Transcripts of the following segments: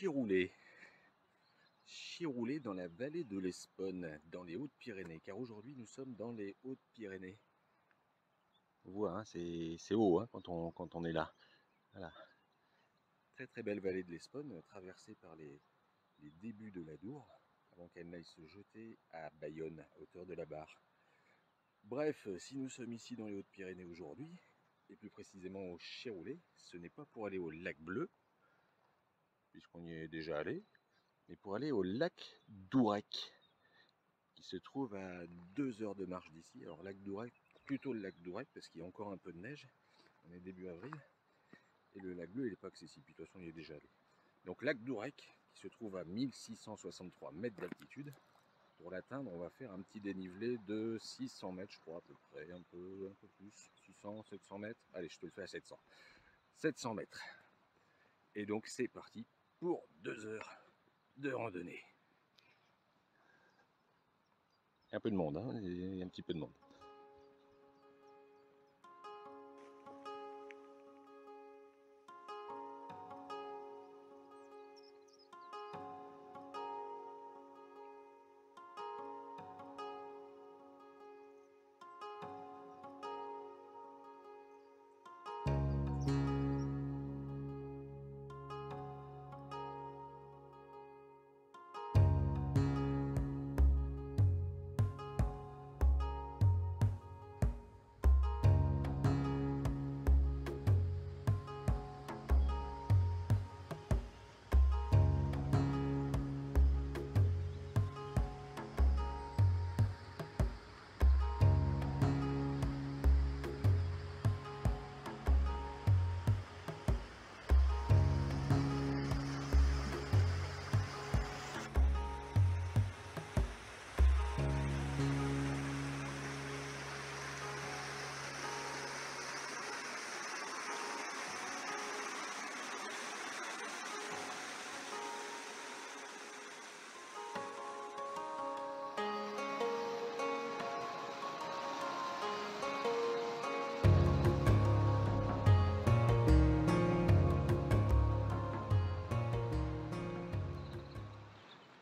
Chiroulé. Chiroulé dans la vallée de l'Esponne, dans les Hautes-Pyrénées, car aujourd'hui nous sommes dans les Hautes-Pyrénées. On voit, hein, c'est haut hein, quand on est là. Voilà. Très très belle vallée de l'Esponne, traversée par les débuts de l'Adour, avant qu'elle n'aille se jeter à Bayonne, à hauteur de la Barre. Bref, si nous sommes ici dans les Hautes-Pyrénées aujourd'hui, et plus précisément au Chiroulé, ce n'est pas pour aller au lac Bleu, puisqu'on y est déjà allé, mais pour aller au lac d'Ourec, qui se trouve à 2 heures de marche d'ici. Alors lac d'Ourec, plutôt le lac d'Ourec, parce qu'il y a encore un peu de neige, on est début avril, et le lac Bleu il n'est pas accessible, puis de toute façon il est déjà allé. Donc lac d'Ourec, qui se trouve à 1663 mètres d'altitude. Pour l'atteindre, on va faire un petit dénivelé de 600 mètres, je crois, à peu près, un peu plus, 600, 700 mètres. Allez, je te le fais à 700. 700 mètres. Et donc c'est parti pour 2 heures de randonnée. Il y a un peu de monde, hein, il y a un petit peu de monde.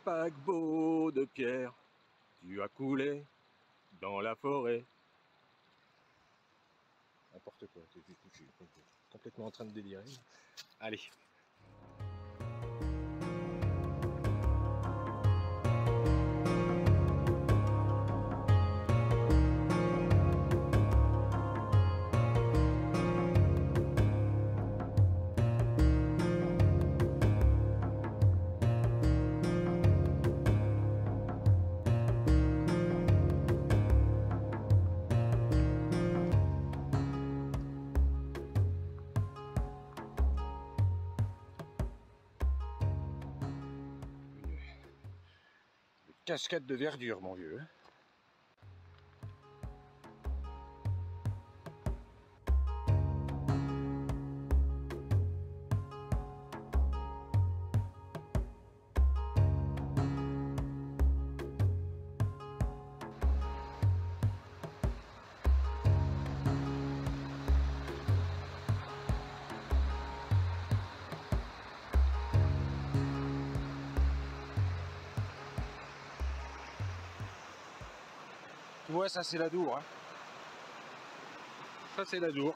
Paquebot de pierre, tu as coulé dans la forêt. N'importe quoi, je suis complètement en train de délirer. Allez. Cascade de verdure, mon vieux. Tu vois, ça c'est l'Adour. Hein. Ça c'est l'Adour.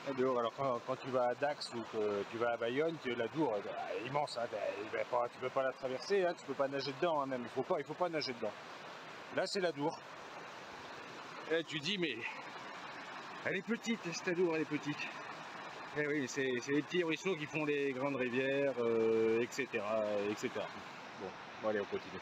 L'Adour, alors quand tu vas à Dax ou que tu vas à Bayonne, l'Adour est immense. Hein, tu peux pas la traverser, hein, tu peux pas nager dedans hein, même. Il faut pas nager dedans. Là c'est l'Adour. Et là tu dis mais elle est petite, cette Adour, elle est petite. Et oui, c'est les petits ruisseaux qui font les grandes rivières, etc., etc. Bon, allez, on continue.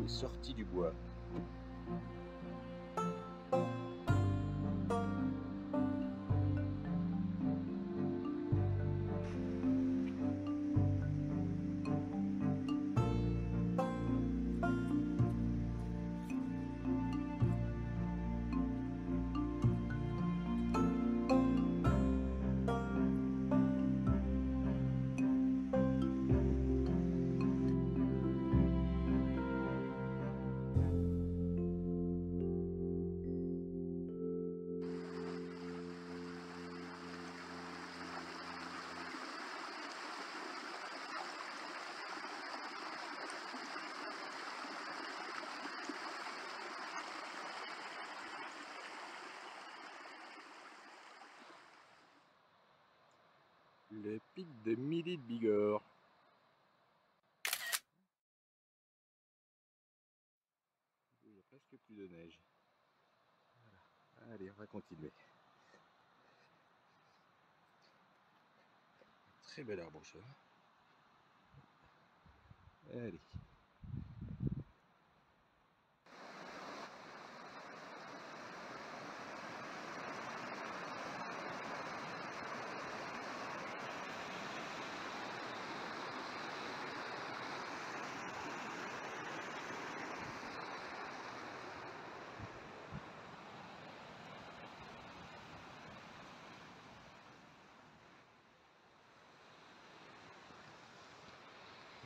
sortie du bois. Le pic de Midi de Bigorre. Il n'y a presque plus de neige. Voilà. Allez, on va continuer. Très bel arbre ça. Allez.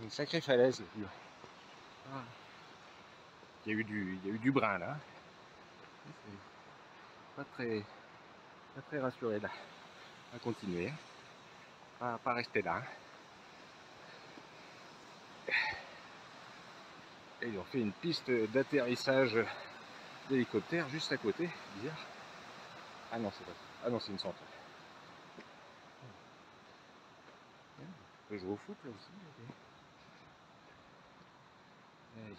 Une sacrée falaise. Ah. Il y a eu du brin là. Pas très rassuré là. On va continuer. Pas rester là. Et ils ont fait une piste d'atterrissage d'hélicoptère juste à côté. Bizarre. Ah non, c'est pas ça. Ah non, c'est une centrale. On peut jouer au foot là aussi. Allez.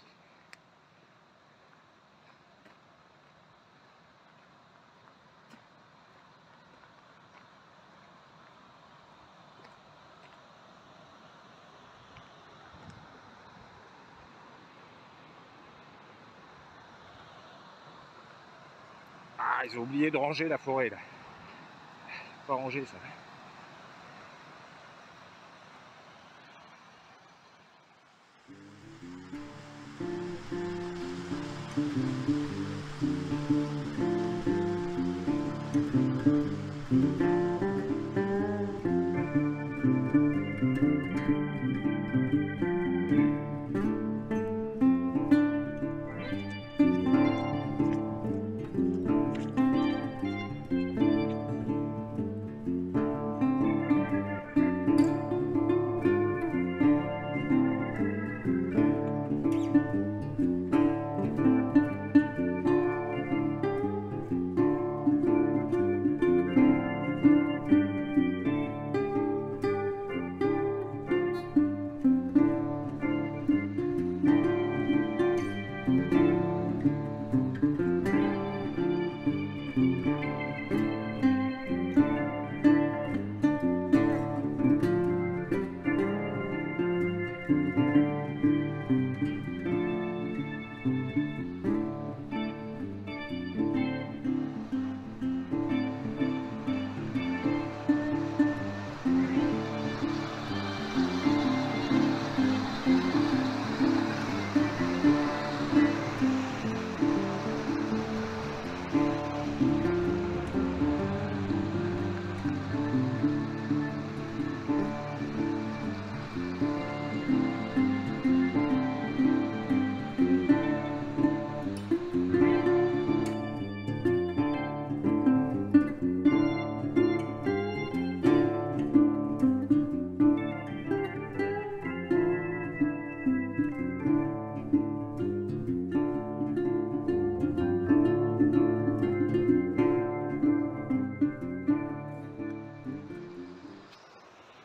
Ah, ils ont oublié de ranger la forêt là. Pas ranger ça.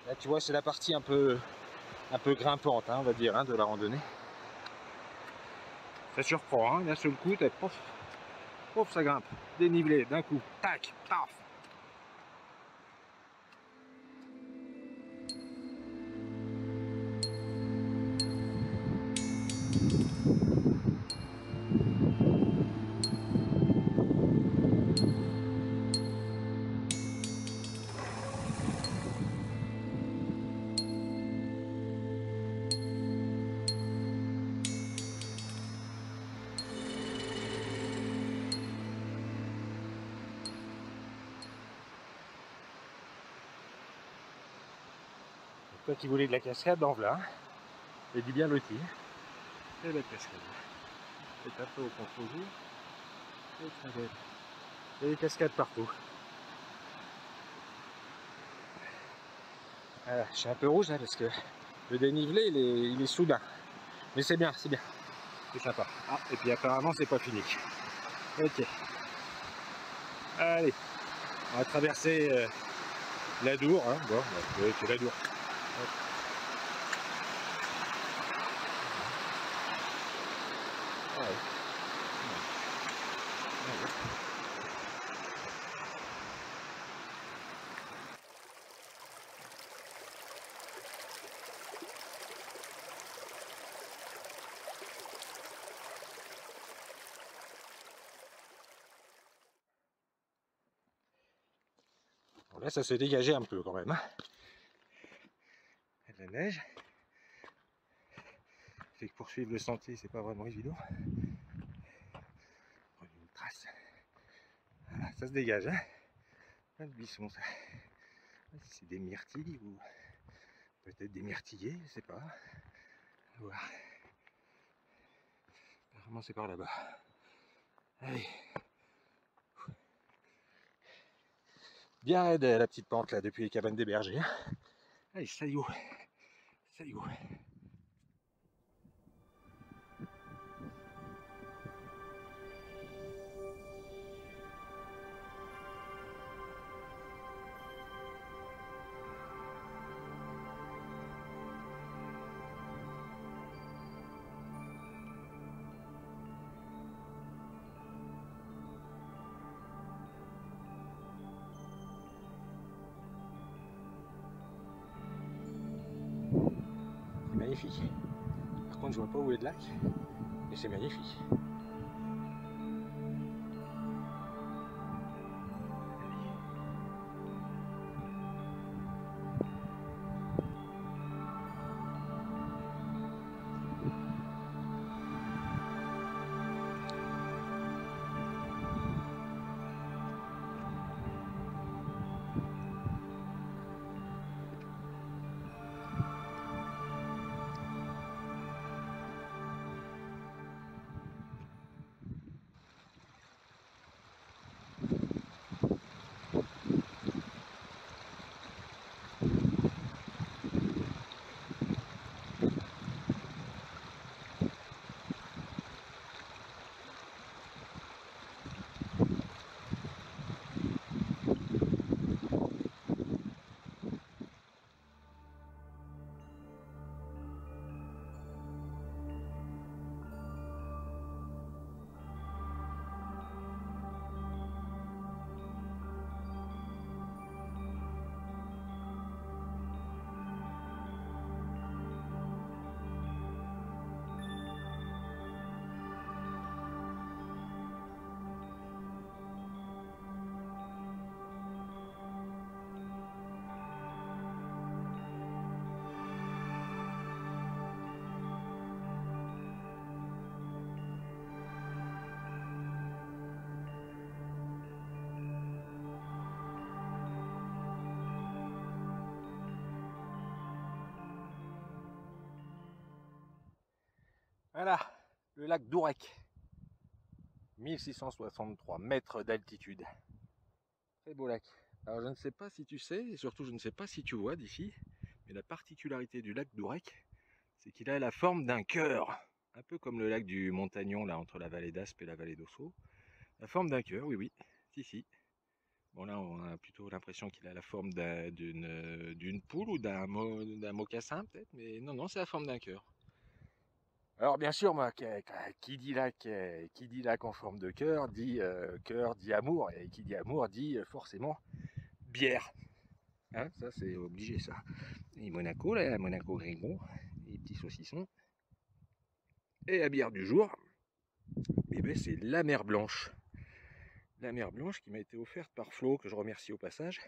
Là tu vois, c'est la partie un peu grimpante, hein, on va dire, hein, de la randonnée. Ça surprend, hein, d'un seul coup, pof, pof, ça grimpe, dénivelé, d'un coup, tac, paf. Toi qui voulais de la cascade, en voilà. Et du bien loti. Très belle cascade. C'est un peu au contre-jour. C'est très belle. Il y a des cascades partout. Voilà, je suis un peu rouge hein, parce que le dénivelé il est soudain. Mais c'est bien, c'est bien. C'est sympa. Ah, et puis apparemment c'est pas fini. Ok. Allez, on va traverser l'Adour. Hein. Bon, c'est l'Adour. Ah ouais. Ah ouais. Bon, là, ça se dégageait un peu quand même. Hein. Il y a de la neige. Fait que poursuivre le sentier, c'est pas vraiment évident. Prendre une trace. Voilà, ça se dégage. Hein. Plein de buissons, ça. C'est des myrtilles ou peut-être des myrtillers, je sais pas. On va voir. Apparemment, c'est par là-bas. Allez. Bien raide la petite pente là depuis les cabanes des bergers. Allez, salut. Salut. C'est magnifique. Par contre, je vois pas où est le lac, mais c'est magnifique. Voilà, le lac d'Ourec. 1663 mètres d'altitude. Très beau lac. Alors je ne sais pas si tu sais, et surtout je ne sais pas si tu vois d'ici, mais la particularité du lac d'Ourec, c'est qu'il a la forme d'un cœur. Un peu comme le lac du Montagnon, là, entre la vallée d'Aspe et la vallée d'Ossau. La forme d'un cœur, oui, oui. Si, si. Bon, là, on a plutôt l'impression qu'il a la forme d'une poule ou d'un mocassin, peut-être, mais non, non, c'est la forme d'un cœur. Alors bien sûr, moi, qui dit lac en forme de cœur, dit amour, et qui dit amour dit forcément bière. Hein, ça c'est obligé ça. Et Monaco, là, Monaco Gringon, les petits saucissons. Et la bière du jour, eh ben, c'est la mer Blanche. La mer Blanche qui m'a été offerte par Flo, que je remercie au passage,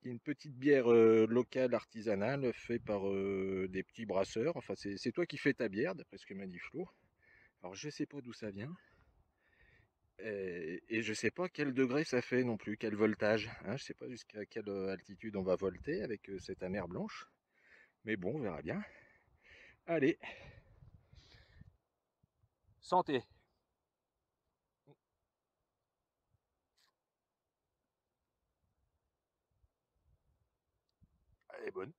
qui est une petite bière locale, artisanale, faite par des petits brasseurs. Enfin, c'est toi qui fais ta bière, d'après ce que m'a dit Flo. Alors je sais pas d'où ça vient. Et je sais pas quel degré ça fait non plus, quel voltage. Hein, je sais pas jusqu'à quelle altitude on va volter avec cette mer Blanche. Mais bon, on verra bien. Allez, santé. Elle est bonne.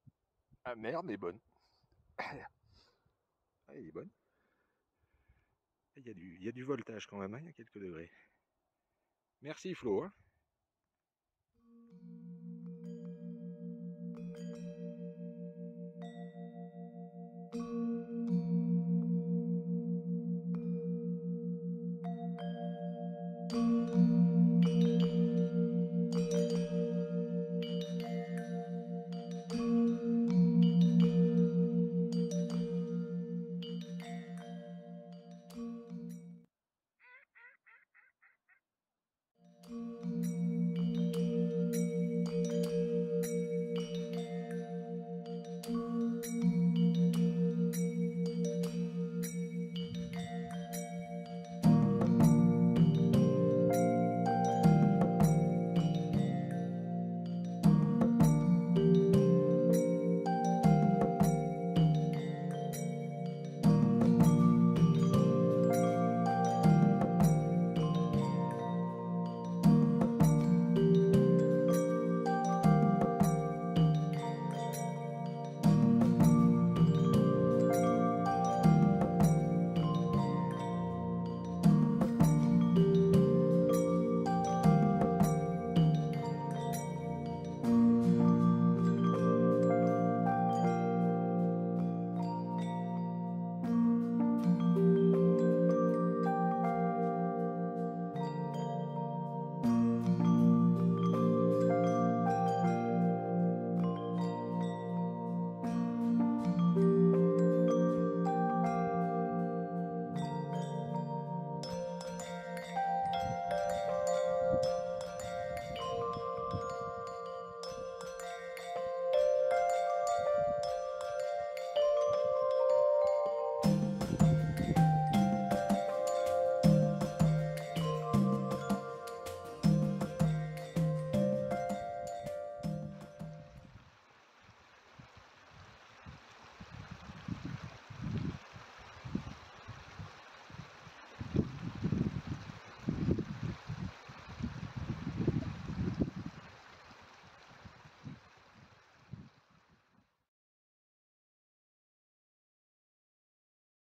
Ah merde, mais bonne. Ah, elle est bonne. Il y a du voltage quand même, hein, il y a quelques degrés. Merci Flo. Hein.